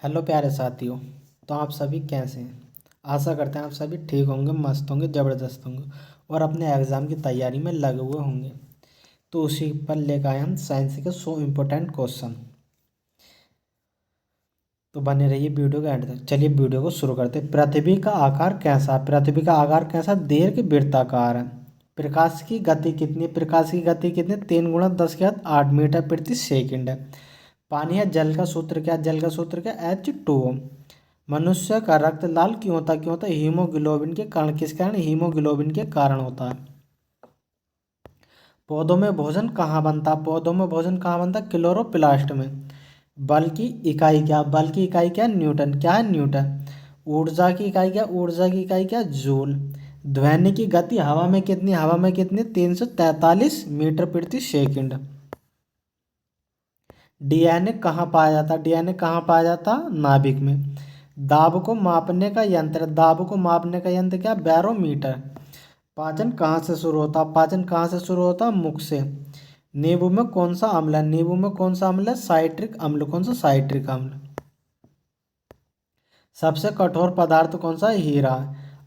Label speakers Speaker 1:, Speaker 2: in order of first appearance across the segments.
Speaker 1: Hello प्यारे साथियों। तो आप सभी कैसे हैं? आशा करते हैं आप सभी ठीक होंगे, मस्त होंगे, ज़बरदस्त होंगे और अपने एग्ज़ाम की तैयारी में लगे हुए होंगे। तो उसी पर लेकर आए हम साइंस के 100 इम्पोर्टेंट क्वेश्चन। तो बने रहिए वीडियो के एंड तक। चलिए वीडियो को शुरू करते हैं। पृथ्वी का आकार कैसा है? पृथ्वी का आकार कैसा? दीर्घ वृत्ताकार है। प्रकाश की गति कितनी? प्रकाश की गति कितनी? 3 × 10⁸ मीटर प्रति सेकंड है। पानी या जल का सूत्र क्या? जल का सूत्र क्या? H2O। मनुष्य का रक्त लाल क्यों होता है? क्यों होता है? हीमोग्लोबिन के कारण। किस कारण? हीमोग्लोबिन के कारण होता है। पौधों में भोजन कहाँ बनता है? पौधों में भोजन कहाँ बनता है? क्लोरोप्लास्ट में। बल की इकाई क्या? बल की इकाई क्या? न्यूटन। क्या है? न्यूटन। ऊर्जा की इकाई क्या? ऊर्जा की इकाई क्या? जूल। ध्वनि की गति हवा में कितनी? हवा में कितनी? 343 मीटर प्रति सेकंड। डीएनए कहाँ पाया जाता? डीएनए कहाँ पाया जाता? नाभिक में। दाब को मापने का यंत्र। दाब को मापने का यंत्र क्या? बैरोमीटर। पाचन कहाँ से शुरू होता? पाचन कहाँ से शुरू होता? मुख से। नींबू में कौन सा अम्ल है? नींबू में कौन सा अम्ल है? साइट्रिक अम्ल। कौन सा? साइट्रिक अम्ल। सबसे कठोर पदार्थ कौन सा? हीरा।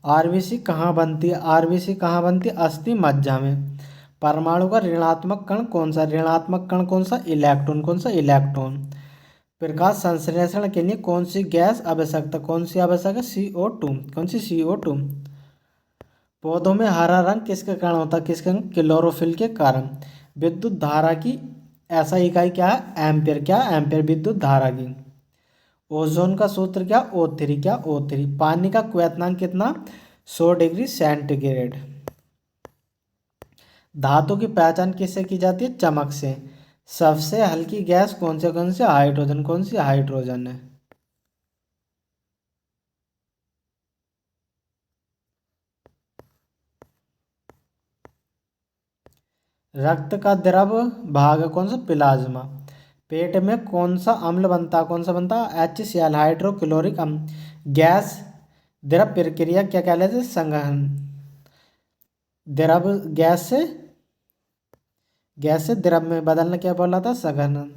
Speaker 1: आरबीसी कहाँ बनती है? आरबीसी कहाँ बनती है? अस्थि मज्जा में। परमाणु का ऋणात्मक कण कौन सा? ऋणात्मक कण कौन सा? इलेक्ट्रॉन। कौन सा? इलेक्ट्रॉन। प्रकाश संश्लेषण के लिए कौन सी गैस आवश्यकता? कौन सी आवश्यक है? CO2। कौन सी? CO2। पौधों में हरा रंग किसके कारण होता है? किसके कारण? क्लोरोफिल के कारण। विद्युत धारा की ऐसा इकाई क्या है? एम्पियर। क्या? एम्पियर विद्युत धारा की। ओजोन का सूत्र क्या? O3। क्या? O3। पानी का क्वथनांक कितना? 100 डिग्री सेंटीग्रेड। धातु की पहचान किससे की जाती है? चमक से। सबसे हल्की गैस कौन से? कौन सी? हाइड्रोजन। कौन सी? हाइड्रोजन है। रक्त का द्रव भाग कौन सा? प्लाज्मा। पेट में कौन सा अम्ल बनता है? कौन सा बनता है? HCl हाइड्रोक्लोरिक अम्ल। गैस द्रव प्रक्रिया क्या कहलाती है? संघनन। द्रव गैस से द्रव में बदलना क्या बोला था? संघनन।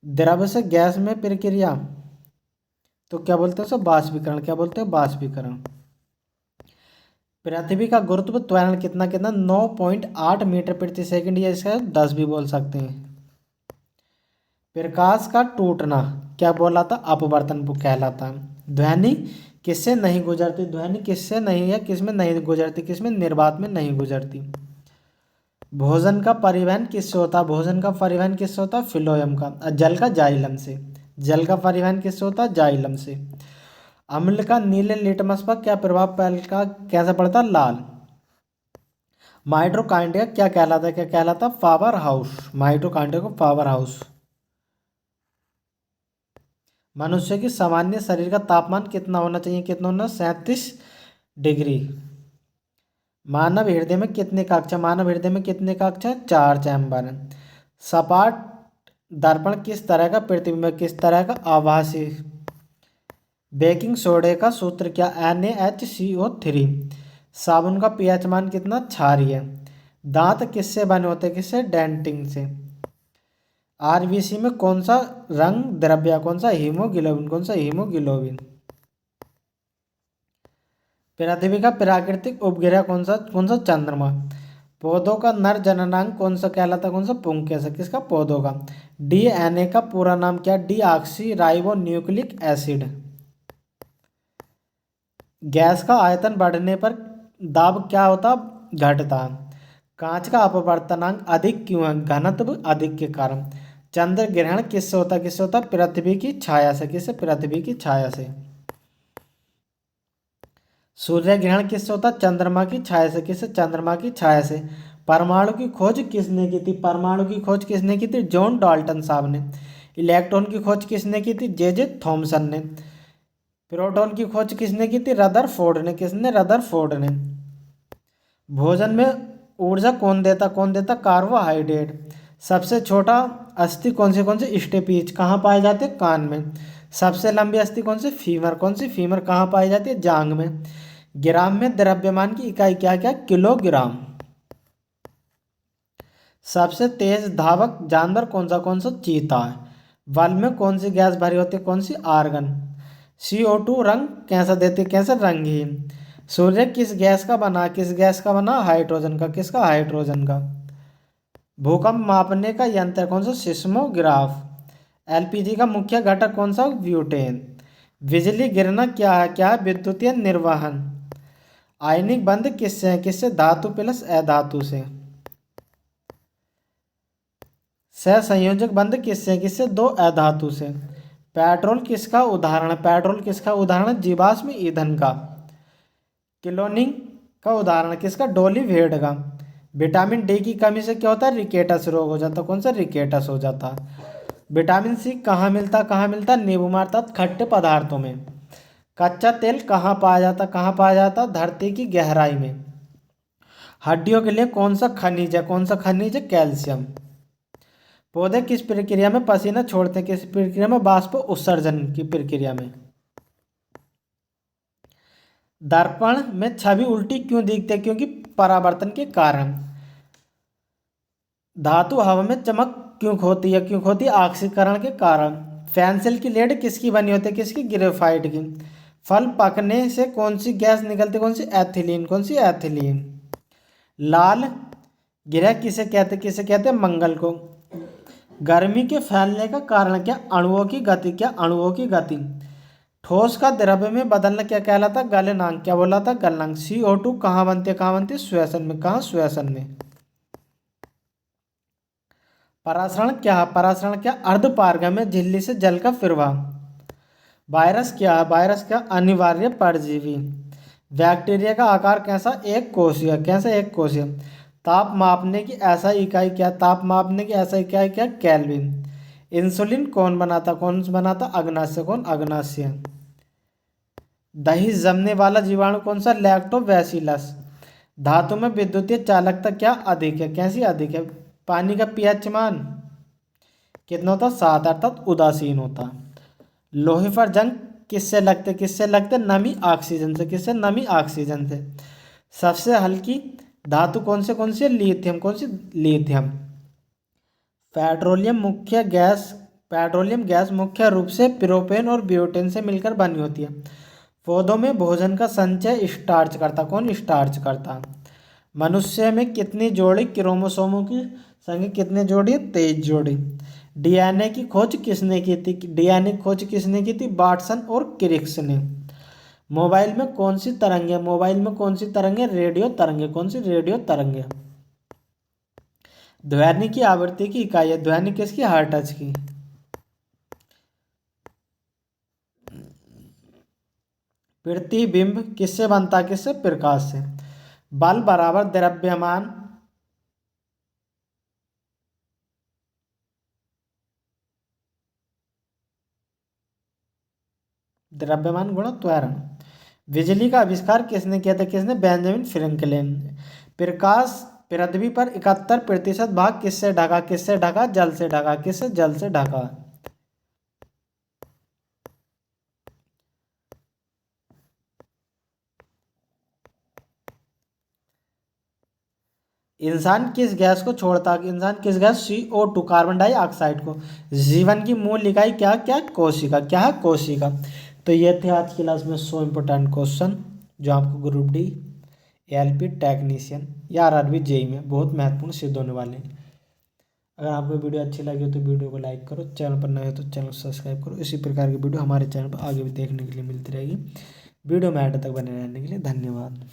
Speaker 1: द्रव से गैस में प्रक्रिया तो क्या बोलते हैं उसे? बाष्पीकरण। क्या बोलते हैं? बाष्पीकरण। पृथ्वी का गुरुत्व त्वरण कितना? कितना? 9.8 मीटर प्रति सेकंड। या इसका 10 भी बोल सकते हैं। प्रकाश का टूटना क्या बोला था? अपवर्तन कहलाता है। ध्वनि किससे नहीं गुजरती? ध्वनि किससे नहीं है? किसमें नहीं गुजरती? किसमें? निर्वात में नहीं गुजरती। भोजन का परिवहन किससे होता है? भोजन का परिवहन किससे होता है? फिलोयम का। जल का जाइलम से। जल का परिवहन किससे होता है? जाइलम से। अम्ल का नीले लिटमस पर क्या प्रभाव का कैसा पड़ता है? लाल। माइटोकॉन्ड्रिया क्या कहलाता है? क्या कहलाता है? Power house. माइटोकॉन्ड्रिया को पावर हाउस। मनुष्य की सामान्य शरीर का तापमान कितना होना चाहिए? कितना होना? 37 डिग्री। मानव हृदय में कितने कक्ष? मानव हृदय में कितने कक्ष? 4 चैम्बर हैं। सपाट दर्पण किस तरह का प्रतिबिंब है? किस तरह का? आभासी। बेकिंग सोडे का सूत्र क्या? NaHCO3। साबुन का pH मान कितना? क्षारीय। दांत किससे बने होते? किससे? डेंटिंग से। आरबीसी में कौन सा रंग द्रव्य? कौन सा? हीमोग्लोबिन। कौन सा? हीमोग्लोबिन। पृथ्वी का प्राकृतिक उपग्रह कौन सा? कौन सा? चंद्रमा। पौधों का नर जननांग कौन सा कहलाता? कौन सा? पुंकेसर। किसका? पौधों का। DNA का पूरा नाम क्या? Deoxy ribo nucleic acid. Gas का आयतन बढ़ने पर दाब क्या होता? घटता। कांच का अपवर्तनांक अधिक क्यों है? घनत्व अधिक के कारण। चंद्र ग्रहण किससे होता? किससे होता? पृथ्वी की छाया से। किससे? पृथ्वी की छाया से। सूर्य ग्रहण किससे होता? चंद्रमा की छाया से। किससे? चंद्रमा की छाया से। परमाणु की खोज किसने की थी? परमाणु की खोज किसने की थी? जॉन डाल्टन साहब ने। इलेक्ट्रॉन की खोज किसने की थी? J.J. थॉमसन ने। प्रोटॉन की खोज किसने की थी? रदरफोर्ड ने। किसने? रदरफोर्ड ने। भोजन में ऊर्जा कौन देता? कौन देता? कार्बोहाइड्रेट। सबसे छोटा अस्थि कौन सी? स्टेपीज। कहाँ पाए जाते? कान में। सबसे लंबी अस्थि कौन सी? फीमर। कौन सी? फीमर। कहाँ पाई जाती है? जांग में। ग्राम में द्रव्यमान की इकाई क्या? क्या? किलोग्राम। सबसे तेज धावक जानवर कौन सा? कौन सा? चीता है। बल्ब में कौन सी गैस भरी होती है, कौन सी, आर्गन। CO2 रंग कैसा देती है, कैसा, रंगहीन। सूर्य किस गैस का बना, किस गैस का बना, हाइड्रोजन का, किसका, हाइड्रोजन का। भूकंप मापने का यंत्र कौन सा, सिस्मोग्राफ। LPG का मुख्य घटक कौन सा, ब्यूटेन। बिजली गिरना क्या है, क्या है, विद्युतीय निर्वहन। आयनिक बंध किससे है, किससे, धातु प्लस अधातु से। सहसंयोजक बंध किससे, किससे, दो अधातु से। पेट्रोल किसका उदाहरण है, पेट्रोल किसका उदाहरण है, जीवाश्म ईंधन का। क्लोनिंग का उदाहरण किसका, डोली भेड़ का। विटामिन डी की कमी से क्या होता है, रिकेटस रोग हो जाता है, कौन सा, रिकेटस हो जाता है। विटामिन सी कहाँ मिलता, कहाँ मिलता, नींबू मारता खट्टे पदार्थों में। कच्चा तेल कहाँ पाया जाता, कहाँ पाया जाता, धरती की गहराई में। हड्डियों के लिए कौन सा खनिज है, कौन सा खनिज है, कैल्शियम। पौधे किस प्रक्रिया में पसीना छोड़ते हैं, किस प्रक्रिया में, बाष्प उत्सर्जन की प्रक्रिया में। दर्पण में छवि उल्टी क्यों दिखती है, क्योंकि परावर्तन के कारण। धातु हवा में चमक क्यों खोती है, क्यों खोती है, ऑक्सीकरण के कारण। पेंसिल की लेड किसकी बनी होती है, किसकी, ग्रेफाइट की। फल पकने से कौन सी गैस निकलती है, कौन सी, एथिलीन, कौन सी, एथिलीन। लाल ग्रह किसे कहते, किसे कहते हैं, मंगल को। गर्मी के फैलने का कारण क्या, अणुओं की गति, क्या, अणुओं की गति। ठोस का द्रव्य में बदलना क्या कहलाता, गलनांक, क्या बोला था, गलनांक। CO2 कहाँ बनती है, कहाँ बनती है, श्वसन में, कहाँ, श्वसन में। परासरण क्या है, परासरण क्या, अर्धपारगम्य झिल्ली से जल का प्रवाह। वायरस क्या है, वायरस क्या, अनिवार्य परजीवी। बैक्टीरिया का आकार कैसा, एक कोशीय, कैसा, एक कोशीय। ताप मापने की ऐसा इकाई क्या, ताप मापने की ऐसा इकाई क्या, केल्विन। इंसुलिन कौन बनाता, कौन बनाता, अग्नाशय, कौन, अग्नाशय। दही जमने वाला जीवाणु कौन सा, लैक्टोबैसिलस। धातु में विद्युतीय चालकता क्या अधिक है, कैसी अधिक है। पानी का pH मान कितना होता, 7, अर्थात उदासीन होता। लोहे पर जंग किससे लगते, किससे लगते, नमी ऑक्सीजन से, किससे, नमी ऑक्सीजन से। सबसे हल्की धातु कौन सी है, लिथियम, कौन सी, लिथियम। पेट्रोलियम मुख्य गैस, पेट्रोलियम गैस मुख्य रूप से प्रोपेन और ब्यूटेन से मिलकर बनी होती है। पौधों में भोजन का संचय स्टार्च करता, कौन, स्टार्च करता। मनुष्य में कितनी जोड़ी क्रोमोसोमों की संख्या, कितनी जोड़ी, 23 जोड़ी। DNA की खोज किसने की थी, DNA की खोज किसने की थी, वाटसन और क्रिक्स ने। मोबाइल में कौन सी तरंगे, मोबाइल में कौन सी तरंगे, रेडियो तरंगे, कौन सी, रेडियो तरंगे। ध्वनि की आवृत्ति की इकाई है, ध्वनि किसकी, हर्ट्ज की। प्रतिबिंब किससे बनता है, किससे, प्रकाश से। बल बराबर द्रव्यमान, द्रव्यमान गुणा त्वरण। बिजली का आविष्कार किसने किया था, किसने, बेंजामिन फ्रैंकलिन। प्रकाश पृथ्वी पर 71% भाग किससे ढका, किससे ढका, जल से ढका, किससे, जल से ढका। इंसान किस गैस को छोड़ता है, इंसान किस गैस, CO2, कार्बन डाइऑक्साइड को। जीवन की मूल इकाई क्या, क्या, कोशिका, क्या है, कोशिका। तो ये थे आज की क्लास में 100 इंपॉर्टेंट क्वेश्चन जो आपको ग्रुप डी, ALP टेक्नीशियन या RRB JEE में बहुत महत्वपूर्ण सिद्ध होने वाले हैं। अगर आपको वीडियो अच्छी लगी हो तो वीडियो को लाइक करो, चैनल पर नए हो तो चैनल को सब्सक्राइब करो। इसी प्रकार की वीडियो हमारे चैनल पर आगे भी देखने के लिए मिलती रहेगी। वीडियो में एंड तक बने रहने के लिए धन्यवाद।